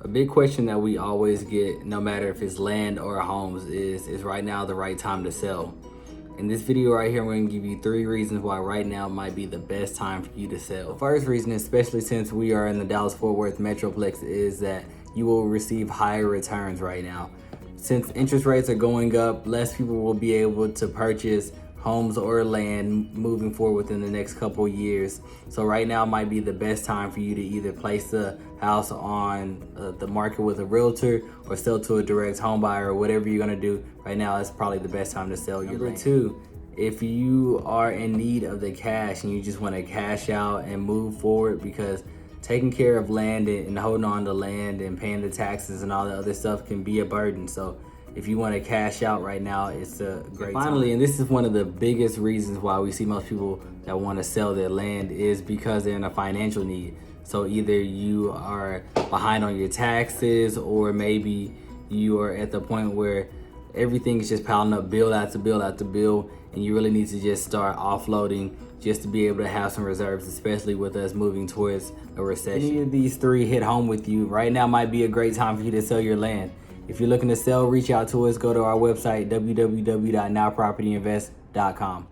A big question that we always get, no matter if it's land or homes, is right now the right time to sell? In this video right here, we're gonna give you 3 reasons why right now might be the best time for you to sell. The first reason, especially since we are in the Dallas-Fort Worth metroplex, is that you will receive higher returns right now. Since interest rates are going up, less people will be able to purchase homes or land moving forward within the next couple years. So right now might be the best time for you to either place the house on the market with a realtor or sell to a direct home buyer, or whatever you're gonna do. Right now is probably the best time to sell your land. Number 2, if you are in need of the cash and you just want to cash out and move forward, because taking care of land and holding on to land and paying the taxes and all the other stuff can be a burden. So if you want to cash out right now, it's a great time. Finally, and this is one of the biggest reasons why we see most people that want to sell their land, is because they're in a financial need. So either you are behind on your taxes, or maybe you are at the point where everything is just piling up, bill after bill after bill, and you really need to just start offloading just to be able to have some reserves, especially with us moving towards a recession. Any of these 3 hit home with you, right now might be a great time for you to sell your land. If you're looking to sell, reach out to us. Go to our website, www.nowpropertyinvest.com.